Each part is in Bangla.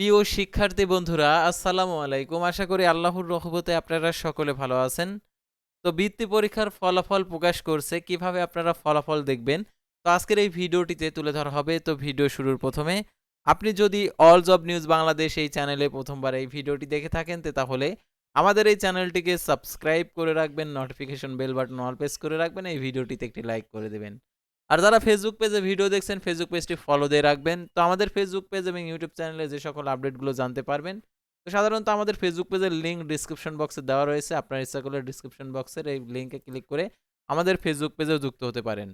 প্রিয় শিক্ষার্থী বন্ধুরা, আসসালামু আলাইকুম। আশা করি আল্লাহর রহমতে আপনারা সকলে ভালো আছেন। তো বৃত্তি পরীক্ষার ফলাফল প্রকাশ করছে, কিভাবে আপনারা ফলাফল দেখবেন, তো আজকের এই ভিডিওটিতে তুলে ধরা হবে। তো ভিডিও শুরুর প্রথমে আপনি যদি অল জব নিউজ বাংলাদেশ এই চ্যানেলে প্রথমবার এই ভিডিওটি দেখে থাকেন, তাহলে আমাদের এই চ্যানেলটিকে সাবস্ক্রাইব করে রাখবেন, notification bell button all press করে রাখবেন, এই ভিডিওটিতে একটি লাইক করে দেবেন। আর যারা ফেসবুক পেজে ভিডিও দেখছেন, ফেসবুক পেজটি ফলো দিয়ে রাখবেন। তো আমাদের ফেসবুক পেজ এবং ইউটিউব চ্যানেলে যে সকল আপডেটগুলো জানতে পারবেন, তো সাধারণত আমাদের ফেসবুক পেজের লিঙ্ক ডিসক্রিপশন বক্সে দেওয়া রয়েছে। আপনার ইচ্ছা করলে ডিসক্রিপশন বক্সের এই লিঙ্কে ক্লিক করে আমাদের ফেসবুক পেজেও যুক্ত হতে পারেন।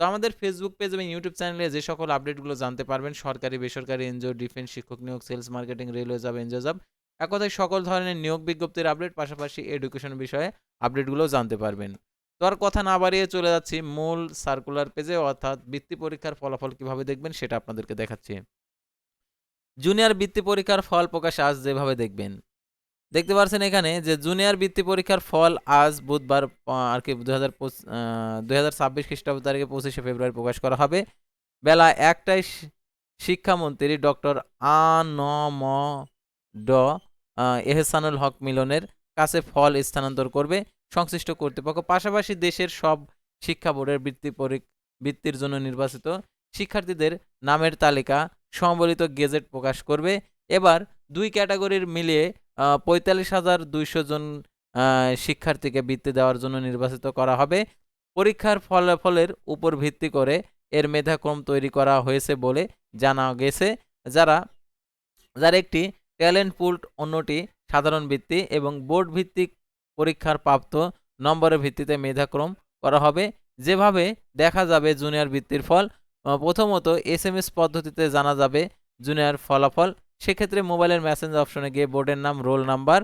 তো আমাদের ফেসবুক পেজ এবং ইউটিউব চ্যানেলে যে সকল আপডেটগুলো জানতে পারবেন, সরকারি, বেসরকারি, এনজিও, ডিফেন্স, শিক্ষক নিয়োগ, sales, marketing, railway job, NGO job, এক কথায় সকল ধরনের নিয়োগ বিজ্ঞপ্তির আপডেট, পাশাপাশি এডুকেশন বিষয়ে আপডেটগুলো জানতে পারবেন। তো আর কথা না বাড়িয়ে চলে যাচ্ছি মূল সার্কুলার পেজে, অর্থাৎ বৃত্তি পরীক্ষার ফলাফল কিভাবে দেখবেন সেটা আপনাদেরকে দেখাচ্ছি। জুনিয়র বৃত্তি পরীক্ষার ফল প্রকাশ আজ যেভাবে দেখবেন, দেখতে পাচ্ছেন এখানে যে জুনিয়র বৃত্তি পরীক্ষার ফল আজ বুধবার আর কি 2026 খ্রিস্টাব্দ তারিখে 25শে ফেব্রুয়ারি প্রকাশ করা হবে। বেলা 1টায় শিক্ষামন্ত্রী ডক্টর আ.ন.ম. ড এহসানুল হক মিলনের কাছে ফল স্থানান্তর করবে সংশ্লিষ্ট কর্তৃপক্ষ। পাশাপাশি দেশের সব শিক্ষা বোর্ডের বৃত্তির জন্য নির্বাচিত শিক্ষার্থীদের নামের তালিকা সম্বলিত গেজেট প্রকাশ করবে। এবার দুই ক্যাটাগরির মিলিয়ে ৪৫,২০০ জন শিক্ষার্থীকে বৃত্তি দেওয়ার জন্য নির্বাচিত করা হবে। পরীক্ষার ফলাফলের উপর ভিত্তি করে এর মেধাক্রম তৈরি করা হয়েছে বলে জানা গেছে। যার একটি ট্যালেন্ট পুল, অন্যটি সাধারণ বৃত্তি এবং বোর্ড ভিত্তিক পরীক্ষার প্রাপ্ত নম্বরের ভিত্তিতে মেধাক্রম করা হবে। যেভাবে দেখা যাবে জুনিয়র বৃত্তির ফল, প্রথমত SMS পদ্ধতিতে জানা যাবে জুনিয়র ফলাফল। সেক্ষেত্রে মোবাইলের মেসেঞ্জ অপশনে গিয়ে বোর্ডের নাম, রোল নাম্বার,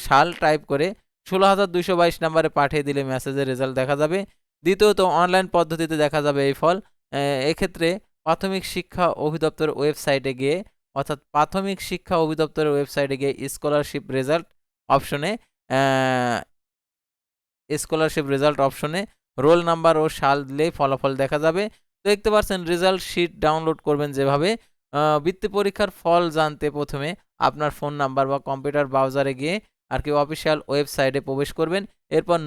সাল টাইপ করে 16,222 নাম্বারে পাঠিয়ে দিলে মেসেজের রেজাল্ট দেখা যাবে। দ্বিতীয়ত অনলাইন পদ্ধতিতে দেখা যাবে এই ফল। এক্ষেত্রে প্রাথমিক শিক্ষা অধিদপ্তরের ওয়েবসাইটে গিয়ে, অর্থাৎ প্রাথমিক শিক্ষা অধিদপ্তরের ওয়েবসাইটে গিয়ে স্কলারশিপ রেজাল্ট অপশনে রোল নাম্বার ও সাল দিলেই ফলাফল দেখা যাবে। তো দেখতে পাচ্ছেন রেজাল্ট শিট ডাউনলোড করবেন যেভাবে। বৃত্তি পরীক্ষার ফল জানতে প্রথমে আপনার ফোন নাম্বার বা কম্পিউটার ব্রাউজারে গিয়ে আর কি অফিসিয়াল ওয়েবসাইটে প্রবেশ করবেন। এরপর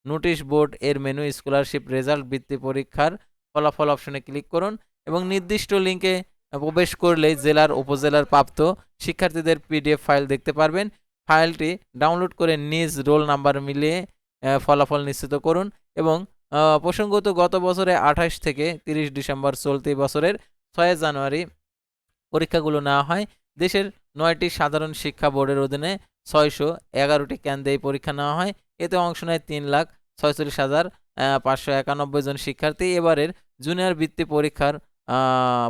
নোটিশ বোর্ড এর মেনু স্কলারশিপ রেজাল্ট বৃত্তি পরীক্ষার ফলাফল অপশনে ক্লিক করুন এবং নির্দিষ্ট লিঙ্কে প্রবেশ করলেই জেলার উপজেলার প্রাপ্ত শিক্ষার্থীদের PDF ফাইল দেখতে পারবেন। ফাইলটি ডাউনলোড করে নিজ রোল নাম্বার মিলিয়ে ফলাফল নিশ্চিত করুন এবং প্রসঙ্গত গত বছরে 28 থেকে 30 ডিসেম্বর চলতি বছরের 6 জানুয়ারি পরীক্ষাগুলো নেওয়া হয়। দেশের 9টি সাধারণ শিক্ষা বোর্ডের অধীনে 611টি কেন্দ্রে এই পরীক্ষা নেওয়া হয়। এতে অংশ নেয় 3,46,591 জন শিক্ষার্থী। এবারের জুনিয়র বৃত্তি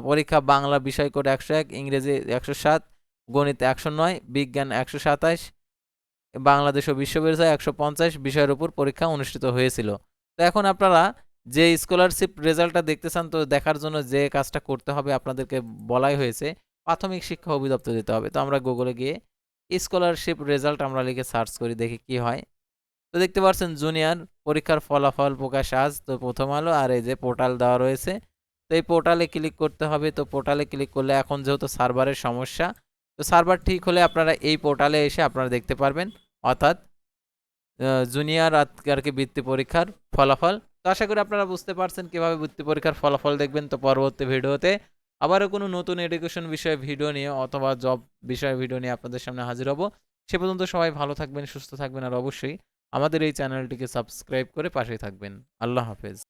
পরীক্ষা বাংলা বিষয় কোড 101, ইংরেজি 107, গণিত 109, বিজ্ঞান 127, বাংলাদেশ ও বিশ্ব পরিচয় 150 বিষয়ের উপর পরীক্ষা অনুষ্ঠিত হয়েছিল। তো এখন আপনারা যে স্কলারশিপ রেজাল্টটা দেখতে চান, তো দেখার জন্য যে কাজটা করতে হবে আপনাদেরকে বলাই হয়েছে, প্রাথমিক শিক্ষা অধিদপ্তর যেতে হবে। তো আমরা গুগলে গিয়ে স্কলারশিপ রেজাল্ট আমরা লিখে সার্চ করি, দেখি কি হয়। তো দেখতে পাচ্ছেন জুনিয়র পরীক্ষার ফলাফল প্রকাশ আজ। তো প্রথম আলো আর এই যে পোর্টাল দেওয়া রয়েছে, তো এই পোর্টালে ক্লিক করতে হবে। তো পোর্টালে ক্লিক করলে এখন যেহেতু সার্ভারের সমস্যা, তো সার্ভার ঠিক হলে আপনারা এই পোর্টালে এসে আপনারা দেখতে পারবেন, অর্থাৎ জুনিয়র আর কি বৃত্তি পরীক্ষার ফলাফল। তো আশা করি আপনারা বুঝতে পারছেন কিভাবে বৃত্তি পরীক্ষার ফলাফল দেখবেন। তো পরবর্তী ভিডিওতে আবারও কোনো নতুন এডুকেশন বিষয়ে ভিডিও নিয়ে অথবা জব বিষয়ে ভিডিও নিয়ে আপনাদের সামনে হাজির হব। সে পর্যন্ত সবাই ভালো থাকবেন, সুস্থ থাকবেন, আর অবশ্যই আমাদের এই চ্যানেলটিকে সাবস্ক্রাইব করে পাশেই থাকবেন। আল্লাহ হাফেজ।